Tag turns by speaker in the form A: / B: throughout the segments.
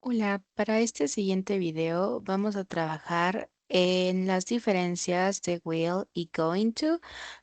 A: Hola, para este siguiente video vamos a trabajar en las diferencias de will y going to.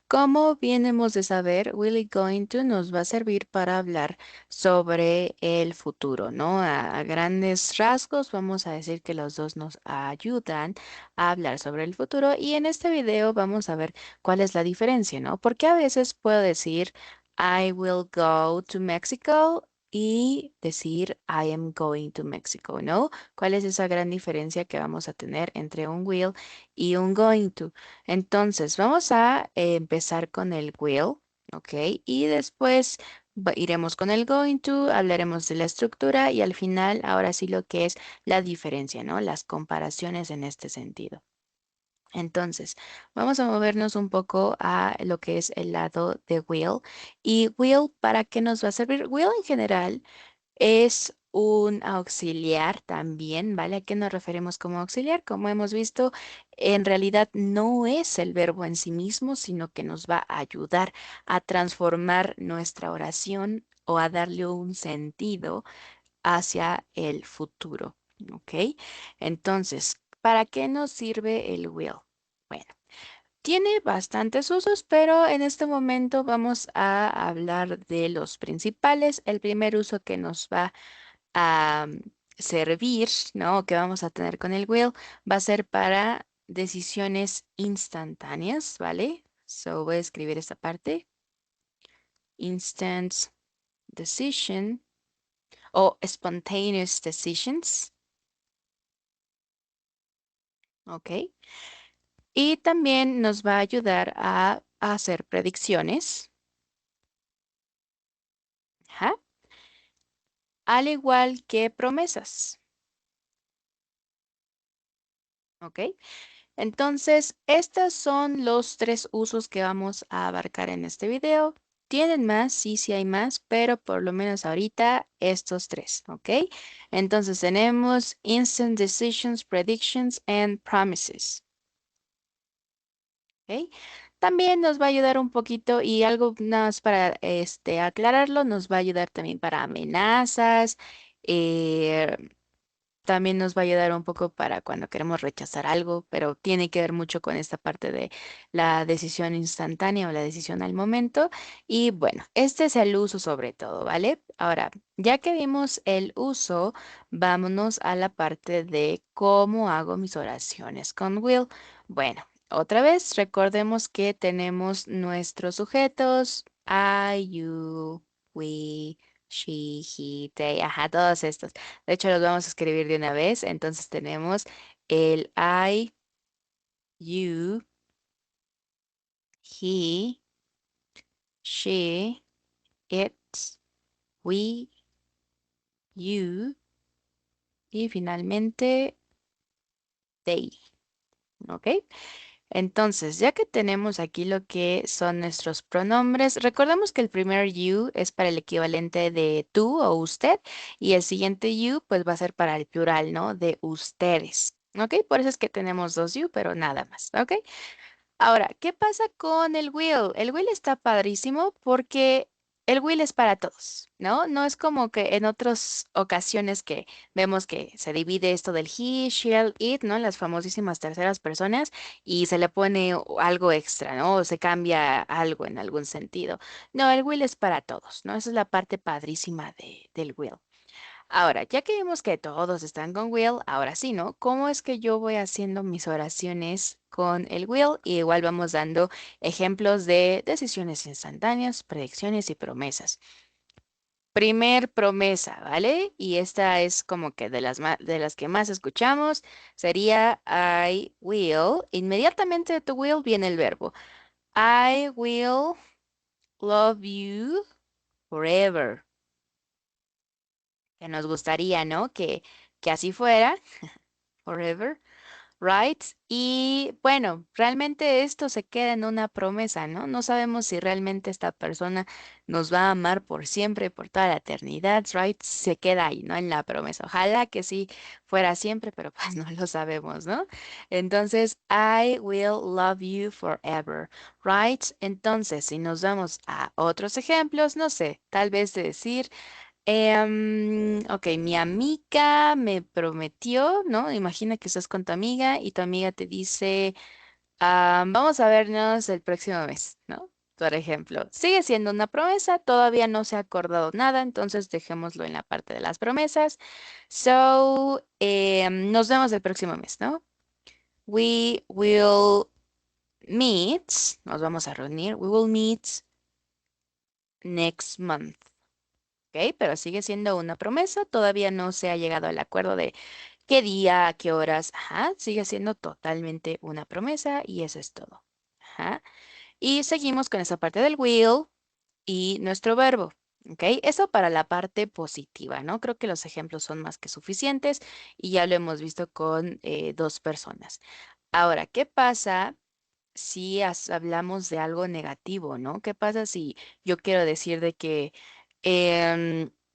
A: Como bien hemos de saber, will y going to nos va a servir para hablar sobre el futuro, ¿no? A grandes rasgos vamos a decir que los dos nos ayudan a hablar sobre el futuro y en este video vamos a ver cuál es la diferencia, ¿no? Porque a veces puedo decir I will go to Mexico y decir I am going to Mexico, ¿no? ¿Cuál es esa gran diferencia que vamos a tener entre un will y un going to? Entonces, vamos a empezar con el will, ¿ok? Y después iremos con el going to, hablaremos de la estructura y al final, ahora sí lo que es la diferencia, ¿no? Las comparaciones en este sentido. Entonces, vamos a movernos un poco a lo que es el lado de will. ¿Y will para qué nos va a servir? Will en general es un auxiliar también, ¿vale? ¿A qué nos referimos como auxiliar? Como hemos visto, en realidad no es el verbo en sí mismo, sino que nos va a ayudar a transformar nuestra oración o a darle un sentido hacia el futuro, ¿ok? Entonces, ¿para qué nos sirve el will? Bueno. Tiene bastantes usos, pero en este momento vamos a hablar de los principales. El primer uso que nos va a servir, ¿no? Que vamos a tener con el will, va a ser para decisiones instantáneas, ¿vale? So voy a escribir esta parte. Instant decision o spontaneous decisions, ¿ok? Y también nos va a ayudar a hacer predicciones. Ajá. Al igual que promesas. ¿Ok? Entonces, estos son los tres usos que vamos a abarcar en este video. ¿Tienen más? Sí, sí hay más, pero por lo menos ahorita estos tres, ¿ok? Entonces tenemos instant decisions, predictions and promises. ¿Ok? También nos va a ayudar un poquito y algo más para aclararlo, nos va a ayudar también para amenazas, eh, también nos va a ayudar un poco para cuando queremos rechazar algo, pero tiene que ver mucho con esta parte de la decisión instantánea o la decisión al momento. Y bueno, este es el uso sobre todo, ¿vale? Ahora, ya que vimos el uso, vámonos a la parte de cómo hago mis oraciones con will. Bueno, otra vez, recordemos que tenemos nuestros sujetos, I, you, we, she, he, they, ajá, todos estos. De hecho, los vamos a escribir de una vez. Entonces tenemos el I, you, he, she, it, we, you y finalmente they. ¿Ok? Entonces, ya que tenemos aquí lo que son nuestros pronombres, recordemos que el primer you es para el equivalente de tú o usted y el siguiente you pues va a ser para el plural, ¿no? De ustedes. ¿Ok? Por eso es que tenemos dos you, pero nada más. ¿Ok? Ahora, ¿qué pasa con el will? El will está padrísimo porque el will es para todos, ¿no? No es como que en otras ocasiones que vemos que se divide esto del he, she, it, ¿no? Las famosísimas terceras personas y se le pone algo extra, ¿no? O se cambia algo en algún sentido. No, el will es para todos, ¿no? Esa es la parte padrísima del will. Ahora, ya que vimos que todos están con will, ahora sí, ¿no? ¿Cómo es que yo voy haciendo mis oraciones con el will? Y igual vamos dando ejemplos de decisiones instantáneas, predicciones y promesas. Primer promesa, ¿vale? Y esta es como que de las que más escuchamos, sería I will. Inmediatamente de tu will viene el verbo. I will love you forever. Que nos gustaría, ¿no? Que así fuera. Forever, right? Y bueno, realmente esto se queda en una promesa, ¿no? No sabemos si realmente esta persona nos va a amar por siempre, por toda la eternidad, right? Se queda ahí, ¿no? En la promesa. Ojalá que sí fuera siempre, pero pues no lo sabemos, ¿no? Entonces, I will love you forever, right? Entonces, si nos vamos a otros ejemplos, no sé, tal vez de decir Ok, mi amiga me prometió, ¿no? Imagina que estás con tu amiga y tu amiga te dice, vamos a vernos el próximo mes, ¿no? Por ejemplo, sigue siendo una promesa, todavía no se ha acordado nada, entonces dejémoslo en la parte de las promesas. So, nos vemos el próximo mes, ¿no? We will meet, nos vamos a reunir, we will meet next month. ¿Ok? Pero sigue siendo una promesa, todavía no se ha llegado al acuerdo de qué día, a qué horas. Ajá, sigue siendo totalmente una promesa y eso es todo. Ajá. Y seguimos con esa parte del will y nuestro verbo. ¿Ok? Eso para la parte positiva, ¿no? Creo que los ejemplos son más que suficientes y ya lo hemos visto con dos personas. Ahora, ¿qué pasa si hablamos de algo negativo, ¿no? ¿Qué pasa si yo quiero decir de que,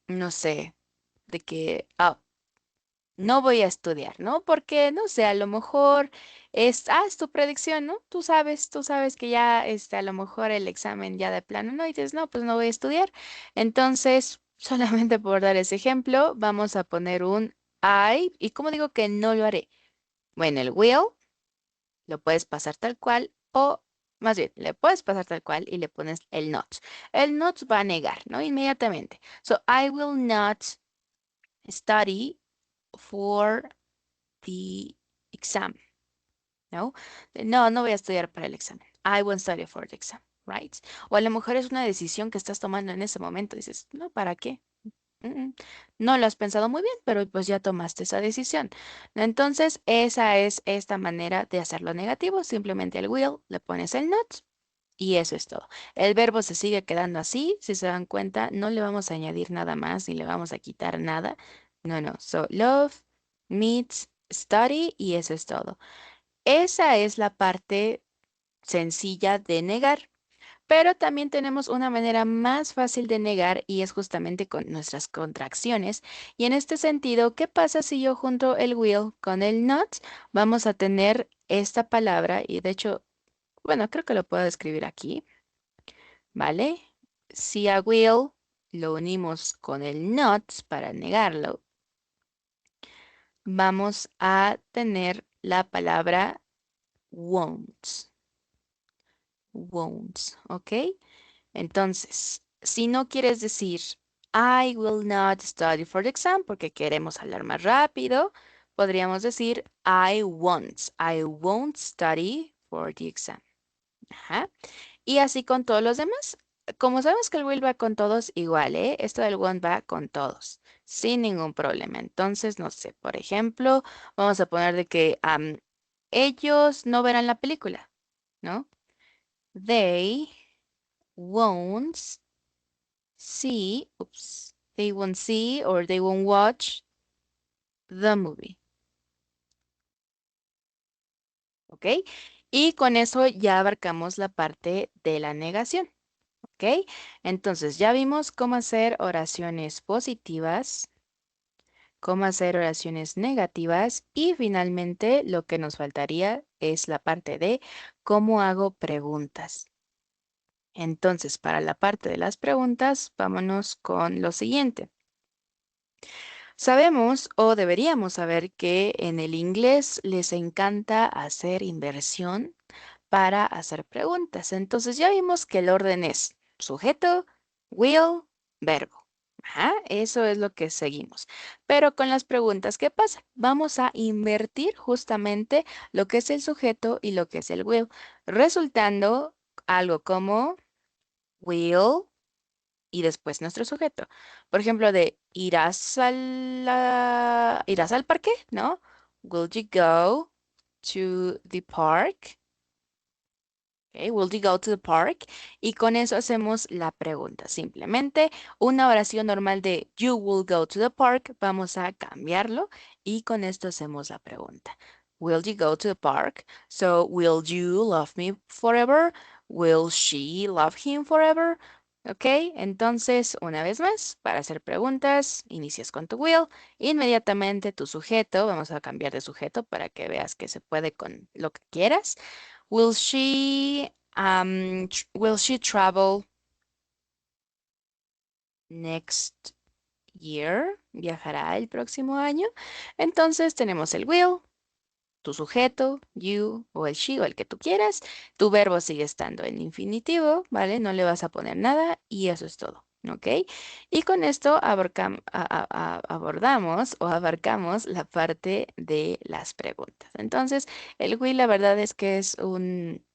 A: no sé, de que no voy a estudiar, ¿no? Porque, no sé, a lo mejor es tu predicción, ¿no? Tú sabes que ya, a lo mejor el examen ya de plano, ¿no? Y dices, no, pues no voy a estudiar. Entonces, solamente por dar ese ejemplo, vamos a poner un I. ¿Y cómo digo que no lo haré? Bueno, el will lo puedes pasar tal cual o más bien, le puedes pasar tal cual y le pones el not. El not va a negar, ¿no? Inmediatamente. So, I will not study for the exam, ¿no? No, no voy a estudiar para el examen. I won't study for the exam, right? O a lo mejor es una decisión que estás tomando en ese momento. Dices, no, ¿para qué? No lo has pensado muy bien, pero pues ya tomaste esa decisión. Entonces, esa es esta manera de hacerlo negativo. Simplemente al will le pones el not y eso es todo. El verbo se sigue quedando así. Si se dan cuenta, no le vamos a añadir nada más ni le vamos a quitar nada. No, no. So, love, meets, study y eso es todo. Esa es la parte sencilla de negar. Pero también tenemos una manera más fácil de negar y es justamente con nuestras contracciones. Y en este sentido, ¿qué pasa si yo junto el will con el not? Vamos a tener esta palabra y de hecho, bueno, creo que lo puedo escribir aquí, ¿vale? Si a will lo unimos con el not para negarlo, vamos a tener la palabra won't. Won't, ¿ok? Entonces, si no quieres decir I will not study for the exam porque queremos hablar más rápido, podríamos decir I won't. I won't study for the exam. Ajá. Y así con todos los demás. Como sabemos que el will va con todos, igual, ¿eh? Esto del won't va con todos, sin ningún problema. Entonces, no sé, por ejemplo, vamos a poner de que ellos no verán la película, ¿no? They won't they won't see or they won't watch the movie, ¿ok? Y con eso ya abarcamos la parte de la negación, ¿ok? Entonces ya vimos cómo hacer oraciones positivas, cómo hacer oraciones negativas y finalmente lo que nos faltaría es la parte de cómo hago preguntas. Entonces, para la parte de las preguntas, vámonos con lo siguiente. Sabemos o deberíamos saber que en el inglés les encanta hacer inversión para hacer preguntas. Entonces ya vimos que el orden es sujeto, will, verbo. Ajá, eso es lo que seguimos. Pero con las preguntas, ¿qué pasa? Vamos a invertir justamente lo que es el sujeto y lo que es el will, resultando algo como will y después nuestro sujeto. Por ejemplo, de irás al parque, ¿no? Will you go to the park? Okay, will you go to the park? Y con eso hacemos la pregunta. Simplemente una oración normal de you will go to the park, vamos a cambiarlo y con esto hacemos la pregunta. Will you go to the park? So, will you love me forever? Will she love him forever? Ok, entonces una vez más, para hacer preguntas, inicias con tu will, inmediatamente tu sujeto, vamos a cambiar de sujeto para que veas que se puede con lo que quieras. Will she travel next year, viajará el próximo año. Entonces tenemos el will, tu sujeto, you o el she o el que tú quieras. Tu verbo sigue estando en infinitivo, ¿vale? No le vas a poner nada y eso es todo, ¿ok? Y con esto abordamos o abarcamos la parte de las preguntas. Entonces, el will la verdad es que es un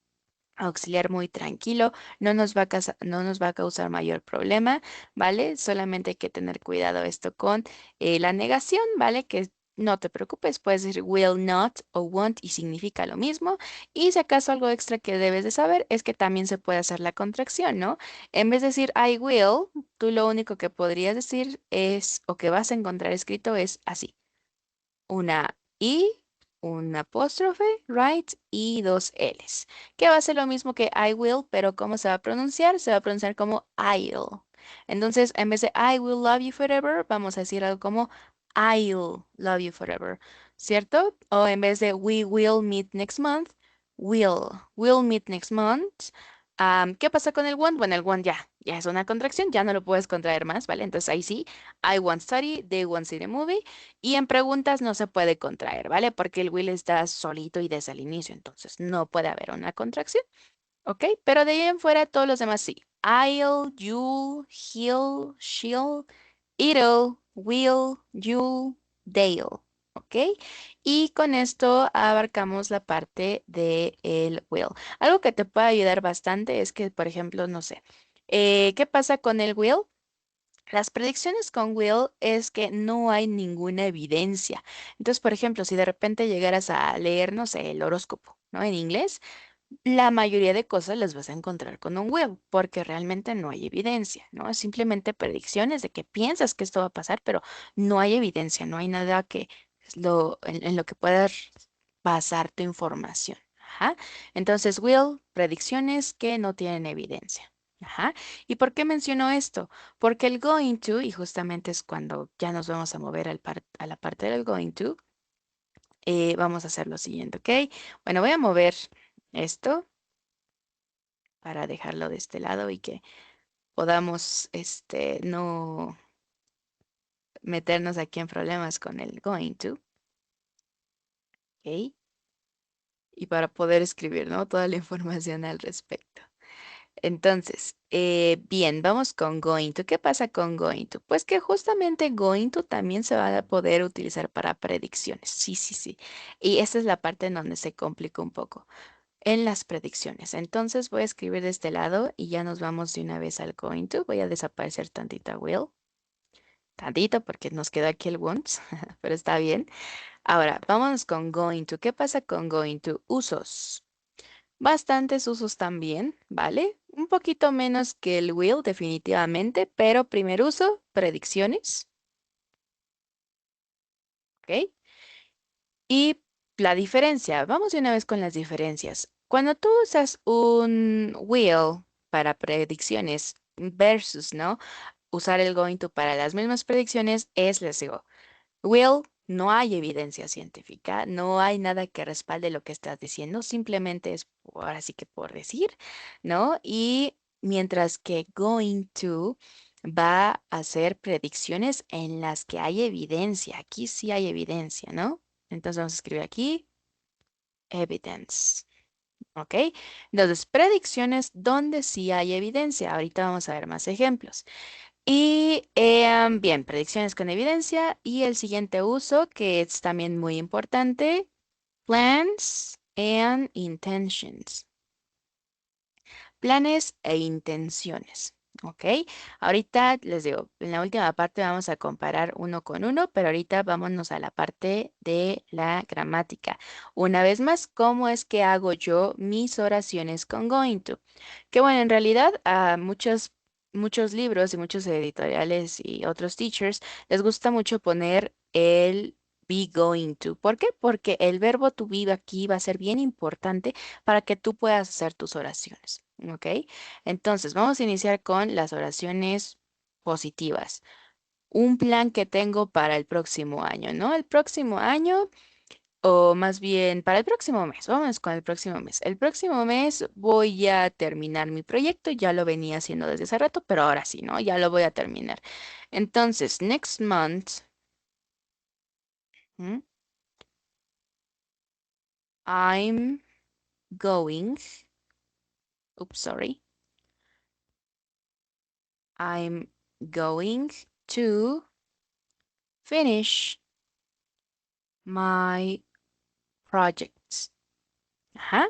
A: auxiliar muy tranquilo, no nos va a causar mayor problema, ¿vale? Solamente hay que tener cuidado esto con la negación, ¿vale? Que no te preocupes, puedes decir will not o won't y significa lo mismo. Y si acaso algo extra que debes de saber es que también se puede hacer la contracción, ¿no? En vez de decir I will, tú lo único que podrías decir es, o que vas a encontrar escrito es así una I, un apóstrofe, right, y dos Ls, que va a ser lo mismo que I will, pero ¿cómo se va a pronunciar? Se va a pronunciar como I'll. Entonces, en vez de I will love you forever, vamos a decir algo como I'll love you forever, ¿cierto? O en vez de we will meet next month, will meet next month. ¿Qué pasa con el want? Bueno, el want ya es una contracción, ya no lo puedes contraer más, ¿vale? Entonces ahí sí, I want study, they want see the movie. Y en preguntas no se puede contraer, ¿vale? Porque el will está solito y desde el inicio, entonces no puede haber una contracción, ¿ok? Pero de ahí en fuera todos los demás sí. I'll, you'll, he'll, she'll, it'll, will, you'll, they'll, ¿ok? Y con esto abarcamos la parte de el will. Algo que te puede ayudar bastante es que, por ejemplo, no sé, ¿qué pasa con el will? Las predicciones con Will es que no hay ninguna evidencia. Entonces, por ejemplo, si de repente llegaras a leer, no sé, el horóscopo, ¿no? En inglés, la mayoría de cosas las vas a encontrar con un will, porque realmente no hay evidencia, ¿no? Es simplemente predicciones de que piensas que esto va a pasar, pero no hay evidencia, no hay nada que en lo que puedas basar tu información. Ajá. Entonces, will, predicciones que no tienen evidencia. Ajá. ¿Y por qué menciono esto? Porque el going to, y justamente es cuando ya nos vamos a mover a la parte del going to, vamos a hacer lo siguiente, ¿ok? Bueno, voy a mover esto para dejarlo de este lado y que podamos, no meternos aquí en problemas con el going to, ¿ok? Y para poder escribir, ¿no? Toda la información al respecto. Entonces, bien, vamos con going to. ¿Qué pasa con going to? Pues que justamente going to también se va a poder utilizar para predicciones. Sí, sí, sí. Y esta es la parte en donde se complica un poco. En las predicciones. Entonces voy a escribir de este lado y ya nos vamos de una vez al going to. Voy a desaparecer tantito a will. Tantito porque nos queda aquí el wants, pero está bien. Ahora, vámonos con going to. ¿Qué pasa con going to? Usos. Bastantes usos también, ¿vale? Un poquito menos que el will, definitivamente, pero primer uso, predicciones, ¿ok? Y la diferencia, vamos de una vez con las diferencias. Cuando tú usas un will para predicciones versus, ¿no? Usar el going to para las mismas predicciones es, les digo, Will, no hay evidencia científica, no hay nada que respalde lo que estás diciendo, simplemente es ahora sí que por decir, ¿no? Y mientras que going to va a hacer predicciones en las que hay evidencia, aquí sí hay evidencia, ¿no? Entonces vamos a escribir aquí evidence, ¿ok? Entonces, predicciones donde sí hay evidencia. Ahorita vamos a ver más ejemplos. Y bien, predicciones con evidencia. Y el siguiente uso, que es también muy importante, plans and intentions. Planes e intenciones. ¿Ok? Ahorita les digo, en la última parte vamos a comparar uno con uno, pero ahorita vámonos a la parte de la gramática. Una vez más, ¿cómo es que hago yo mis oraciones con going to? Que bueno, en realidad a muchos libros y muchos editoriales y otros teachers les gusta mucho poner el be going to. ¿Por qué? Porque el verbo to be aquí va a ser bien importante para que tú puedas hacer tus oraciones. ¿Ok? Entonces, vamos a iniciar con las oraciones positivas. Un plan que tengo para el próximo año, ¿no? El próximo año O más bien para el próximo mes. Vamos con el próximo mes. El próximo mes voy a terminar mi proyecto. Ya lo venía haciendo desde hace rato, pero ahora sí, ¿no? Ya lo voy a terminar. Entonces, next month, ¿m? I'm going, oops, sorry. I'm going to finish my projects. Ajá.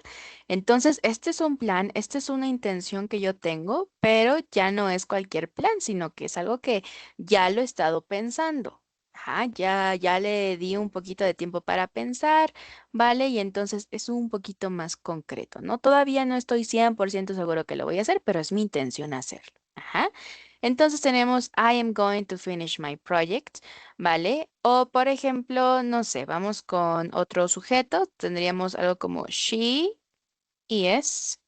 A: Entonces, este es un plan, esta es una intención que yo tengo, pero ya no es cualquier plan, sino que es algo que ya lo he estado pensando. Ajá, ya le di un poquito de tiempo para pensar, ¿vale? Y entonces es un poquito más concreto, ¿no? Todavía no estoy 100% seguro que lo voy a hacer, pero es mi intención hacerlo. Ajá. Entonces tenemos I am going to finish my project. ¿Vale? O por ejemplo, no sé, vamos con otro sujeto, tendríamos algo como she is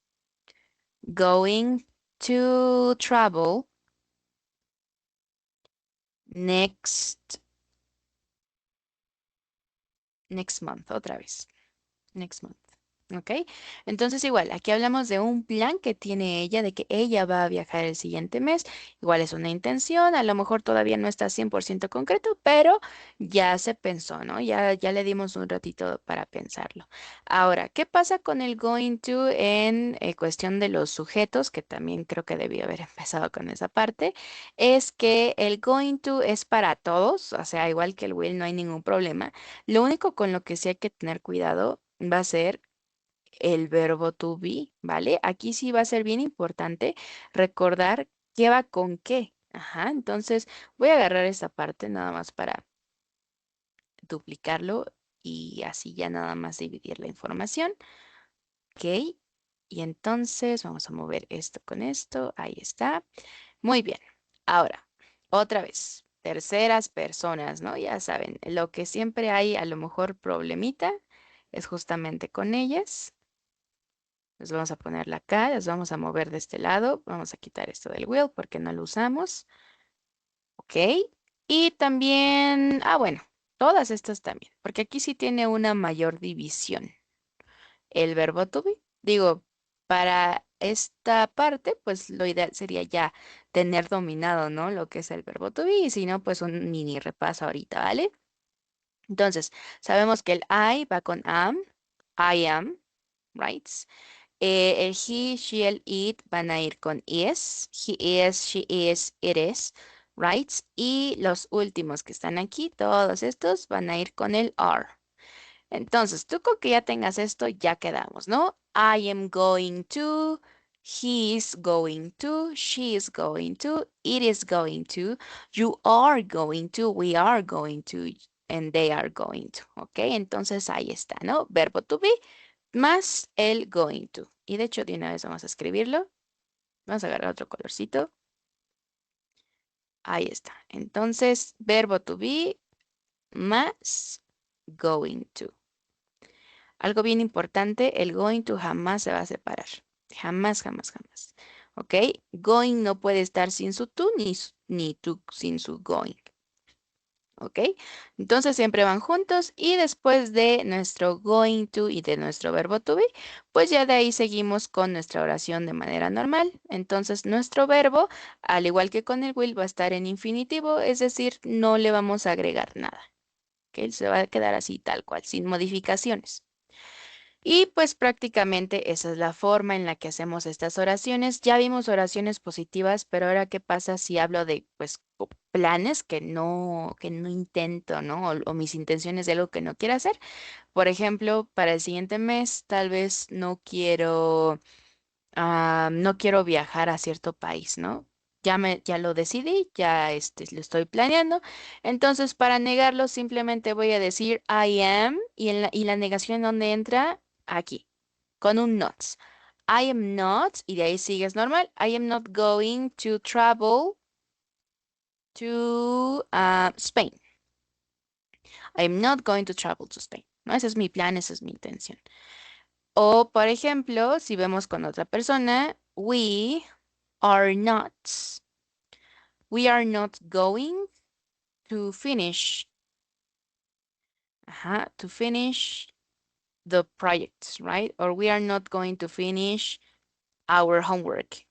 A: going to travel next, next month, otra vez, next month. ¿Ok? Entonces igual, aquí hablamos de un plan que tiene ella, de que ella va a viajar el siguiente mes. Igual es una intención, a lo mejor todavía no está 100% concreto, pero ya se pensó, ¿no? Ya le dimos un ratito para pensarlo. Ahora, ¿qué pasa con el going to en cuestión de los sujetos? Que también creo que debí haber empezado con esa parte. Es que el going to es para todos, o sea, igual que el will, no hay ningún problema. Lo único con lo que sí hay que tener cuidado va a ser el verbo to be, ¿vale? Aquí sí va a ser bien importante recordar qué va con qué. Ajá, entonces voy a agarrar esta parte nada más para duplicarlo y así ya nada más dividir la información. Ok, y entonces vamos a mover esto con esto. Ahí está. Muy bien. Ahora, otra vez, terceras personas, ¿no? Ya saben, lo que siempre hay a lo mejor problemita es justamente con ellas. Les vamos a ponerla acá, las vamos a mover de este lado. Vamos a quitar esto del will porque no lo usamos. Ok. Y también, bueno, todas estas también, porque aquí sí tiene una mayor división. El verbo to be. Digo, para esta parte, pues lo ideal sería ya tener dominado, ¿no? Lo que es el verbo to be. Y si no, pues un mini repaso ahorita, ¿vale? Entonces, sabemos que el I va con am, I am, right? El he, she, el it van a ir con is. He is, she is, it is, right? Y los últimos que están aquí, todos estos van a ir con el are. Entonces, tú con que ya tengas esto, ya quedamos, ¿no? I am going to, he is going to, she is going to, it is going to, you are going to, we are going to, and they are going to. ¿Ok? Entonces ahí está, ¿no? Verbo to be más el going to. Y de hecho, de una vez vamos a escribirlo. Vamos a agarrar otro colorcito. Ahí está. Entonces, verbo to be más going to. Algo bien importante, el going to jamás se va a separar. Jamás, jamás, jamás. ¿Ok? Going no puede estar sin su to ni to sin su going. ¿Ok? Entonces siempre van juntos y después de nuestro going to y de nuestro verbo to be, pues ya de ahí seguimos con nuestra oración de manera normal. Entonces nuestro verbo, al igual que con el will, va a estar en infinitivo, es decir, no le vamos a agregar nada. ¿Ok? Se va a quedar así tal cual, sin modificaciones. Y pues prácticamente esa es la forma en la que hacemos estas oraciones. Ya vimos oraciones positivas, pero ahora qué pasa si hablo de pues planes que no intento, ¿no? O mis intenciones de algo que no quiero hacer. Por ejemplo, para el siguiente mes tal vez no quiero viajar a cierto país, ¿no? Ya lo decidí, ya lo estoy planeando. Entonces, para negarlo, simplemente voy a decir I am y la negación donde entra aquí, con un not. I am not, y de ahí sigues normal. I am not going to travel to Spain. I am not going to travel to Spain. ¿No? Ese es mi plan, esa es mi intención. O, por ejemplo, si vemos con otra persona, are not, we are not going to finish Ajá, to finish the projects, right? Or we are not going to finish our homework.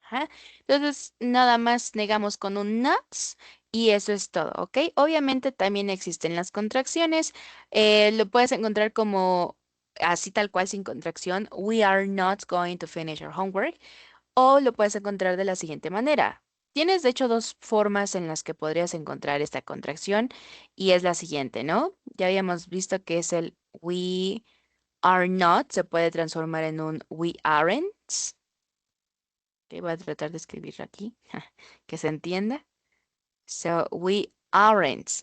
A: Ajá. Entonces, nada más negamos con un not y eso es todo, ¿ok? Obviamente también existen las contracciones. Lo puedes encontrar como así tal cual sin contracción. We are not going to finish our homework. O lo puedes encontrar de la siguiente manera. Tienes de hecho dos formas en las que podrías encontrar esta contracción y es la siguiente, ¿no? Ya habíamos visto que es el we are not, se puede transformar en un we aren't. Que voy a tratar de escribirlo aquí, que se entienda. So we aren't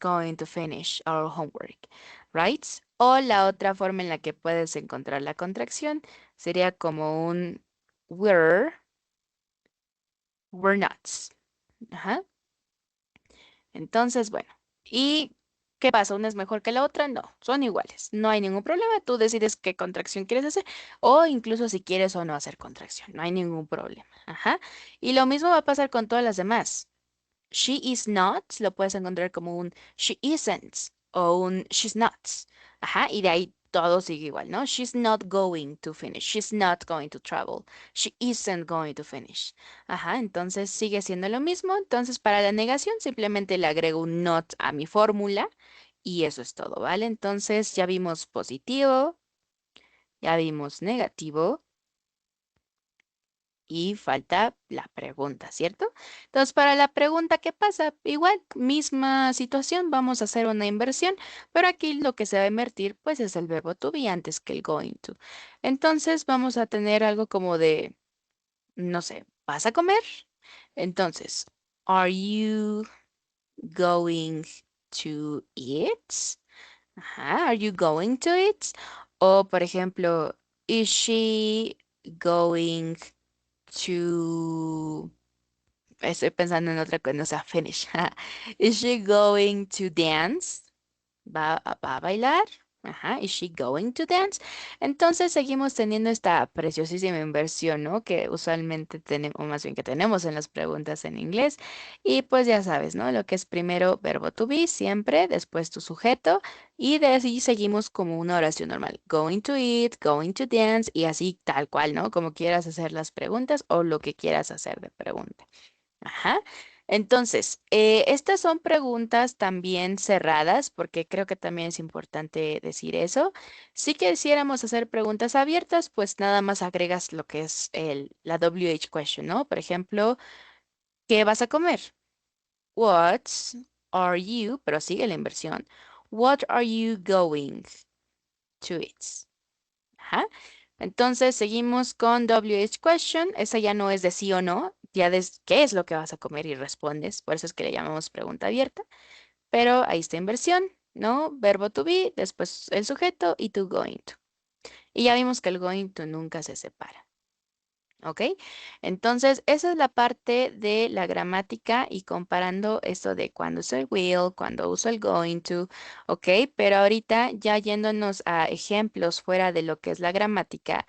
A: going to finish our homework, right? O la otra forma en la que puedes encontrar la contracción sería como un we're not. Ajá. Entonces, bueno. ¿Y qué pasa? ¿Una es mejor que la otra? No, son iguales. No hay ningún problema. Tú decides qué contracción quieres hacer o incluso si quieres o no hacer contracción. No hay ningún problema. Ajá. Y lo mismo va a pasar con todas las demás. She is not, lo puedes encontrar como un she isn't o un she's not. Ajá, y de ahí todo sigue igual, ¿no? She's not going to finish. She's not going to travel. She isn't going to finish. Ajá, entonces sigue siendo lo mismo. Entonces, para la negación simplemente le agrego un not a mi fórmula y eso es todo, ¿vale? Entonces, ya vimos positivo, ya vimos negativo. Y falta la pregunta, ¿cierto? Entonces, para la pregunta, ¿qué pasa? Igual, misma situación, vamos a hacer una inversión, pero aquí lo que se va a invertir, pues es el verbo to be antes que el going to. Entonces, vamos a tener algo como de, no sé, ¿vas a comer? Entonces, ¿are you going to eat? Ajá, ¿are you going to eat? O, por ejemplo, ¿is she going to... Estoy pensando en otra cosa, no sea, finish. Is she going to dance? ¿Va a bailar? Ajá, is she going to dance? Entonces seguimos teniendo esta preciosísima inversión, ¿no? Que usualmente tenemos, o más bien que tenemos en las preguntas en inglés. Y pues ya sabes, ¿no? Lo que es primero verbo to be, siempre, después tu sujeto, y de así seguimos como una oración normal. Going to eat, going to dance, y así tal cual, ¿no? Como quieras hacer las preguntas o lo que quieras hacer de pregunta. Ajá. Entonces, estas son preguntas también cerradas, porque creo que también es importante decir eso. Si quisiéramos hacer preguntas abiertas, pues nada más agregas lo que es la WH question, ¿no? Por ejemplo, ¿qué vas a comer? What are you, pero sigue la inversión. What are you going to eat? Ajá. Entonces seguimos con WH question. Esa ya no es de sí o no, ya de qué es lo que vas a comer y respondes. Por eso es que le llamamos pregunta abierta. Pero ahí está inversión, ¿no? Verbo to be, después el sujeto y to going to. Y ya vimos que el going to nunca se separa. ¿Ok? Entonces, esa es la parte de la gramática y comparando esto de cuando uso el will, cuando uso el going to, ¿ok? Pero ahorita ya yéndonos a ejemplos fuera de lo que es la gramática,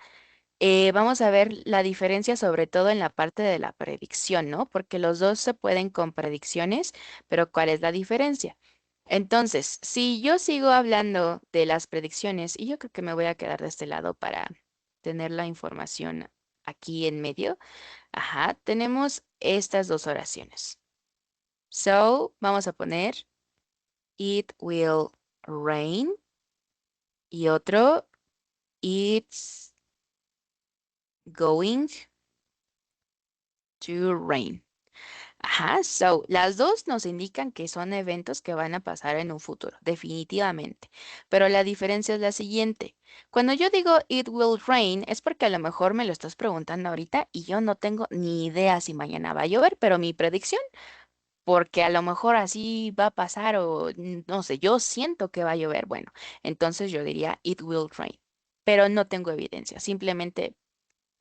A: vamos a ver la diferencia sobre todo en la parte de la predicción, ¿no? Porque los dos se pueden con predicciones, pero ¿cuál es la diferencia? Entonces, si yo sigo hablando de las predicciones, y yo creo que me voy a quedar de este lado para tener la información aquí en medio, ajá, tenemos estas dos oraciones. So, vamos a poner it will rain y otro it's going to rain. Ajá, so las dos nos indican que son eventos que van a pasar en un futuro, definitivamente. Pero la diferencia es la siguiente. Cuando yo digo it will rain, es porque a lo mejor me lo estás preguntando ahorita y yo no tengo ni idea si mañana va a llover, pero mi predicción, porque a lo mejor así va a pasar o no sé, yo siento que va a llover, bueno, entonces yo diría it will rain. Pero no tengo evidencia, simplemente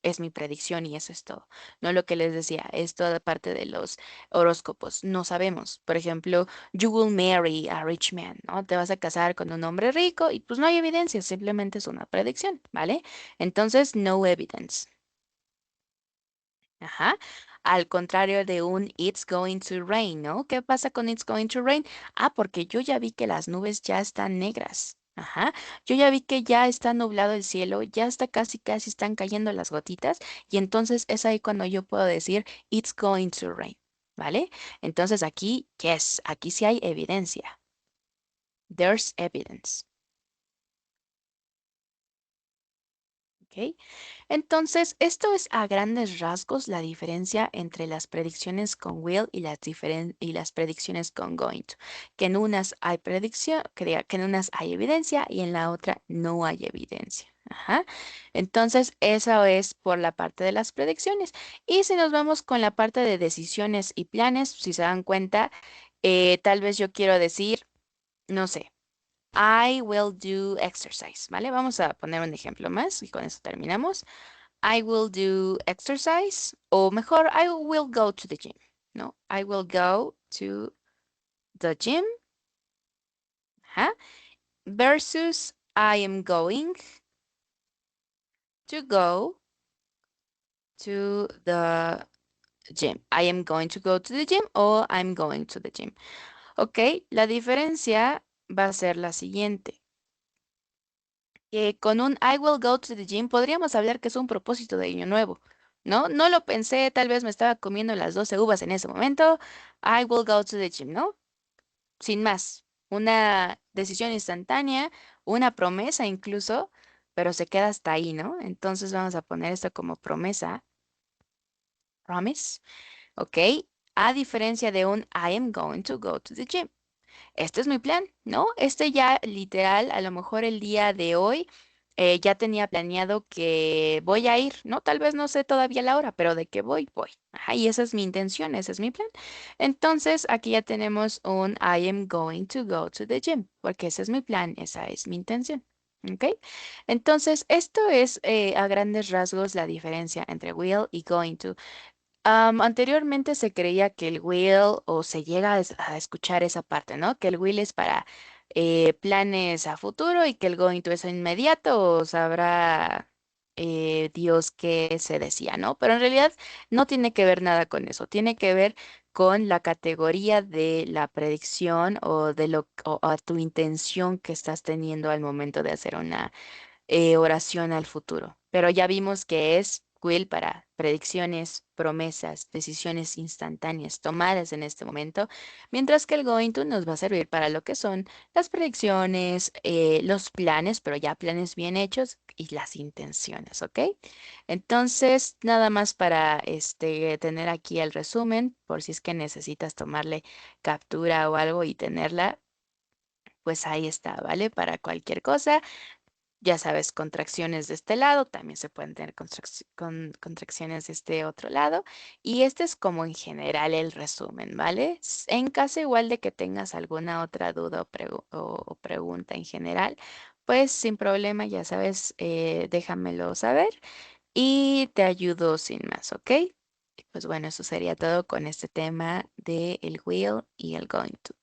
A: es mi predicción y eso es todo. No lo que les decía, es toda parte de los horóscopos. No sabemos. Por ejemplo, you will marry a rich man, ¿no? Te vas a casar con un hombre rico y pues no hay evidencia, simplemente es una predicción, ¿vale? Entonces, no evidence. Ajá. Al contrario de un it's going to rain, ¿no? ¿Qué pasa con it's going to rain? Ah, porque yo ya vi que las nubes ya están negras. Ajá. Yo ya vi que ya está nublado el cielo, ya está casi están cayendo las gotitas y entonces es ahí cuando yo puedo decir it's going to rain, ¿vale? Entonces aquí, yes, aquí sí hay evidencia. There's evidence. ¿Ok? Entonces, esto es a grandes rasgos la diferencia entre las predicciones con will y y las predicciones con going to. Que en unas hay predicción, que en unas hay evidencia y en la otra no hay evidencia. Ajá. Entonces, eso es por la parte de las predicciones. Y si nos vamos con la parte de decisiones y planes, si se dan cuenta, tal vez yo quiero decir, no sé. I will do exercise, ¿vale? Vamos a poner un ejemplo más y con eso terminamos. I will do exercise, o mejor, I will go to the gym, ¿no? I will go to the gym, ajá, versus I am going to go to the gym. I am going to go to the gym o I'm going to the gym. Ok, la diferencia va a ser la siguiente. Que con un I will go to the gym podríamos hablar que es un propósito de año nuevo, ¿no? No lo pensé, tal vez me estaba comiendo las 12 uvas en ese momento. I will go to the gym, ¿no? Sin más. Una decisión instantánea, una promesa incluso, pero se queda hasta ahí, ¿no? Entonces vamos a poner esto como promesa, promise, ¿ok? A diferencia de un I am going to go to the gym. Este es mi plan, ¿no? Este ya literal, a lo mejor el día de hoy ya tenía planeado que voy a ir, ¿no? Tal vez no sé todavía la hora, pero de que voy, voy. Ajá, y esa es mi intención, ese es mi plan. Entonces, aquí ya tenemos un I am going to go to the gym, porque ese es mi plan, esa es mi intención. ¿Ok? Entonces, esto es a grandes rasgos la diferencia entre will y going to. Anteriormente se creía que el will, o se llega a escuchar esa parte, ¿no? Que el will es para planes a futuro y que el going to es a inmediato, o sabrá Dios qué se decía, ¿no? Pero en realidad no tiene que ver nada con eso, tiene que ver con la categoría de la predicción o de o a tu intención que estás teniendo al momento de hacer una oración al futuro. Pero ya vimos que es will para predicciones, promesas, decisiones instantáneas tomadas en este momento, mientras que el going to nos va a servir para lo que son las predicciones, los planes, pero ya planes bien hechos y las intenciones, ¿ok? Entonces, nada más para tener aquí el resumen, por si es que necesitas tomarle captura o algo y tenerla, pues ahí está, ¿vale? Para cualquier cosa. Ya sabes, contracciones de este lado, también se pueden tener contracciones de este otro lado. Y este es como en general el resumen, ¿vale? En caso igual de que tengas alguna otra duda o pregunta en general, pues sin problema, ya sabes, déjamelo saber y te ayudo sin más, ¿ok? Pues bueno, eso sería todo con este tema de el will y el going to.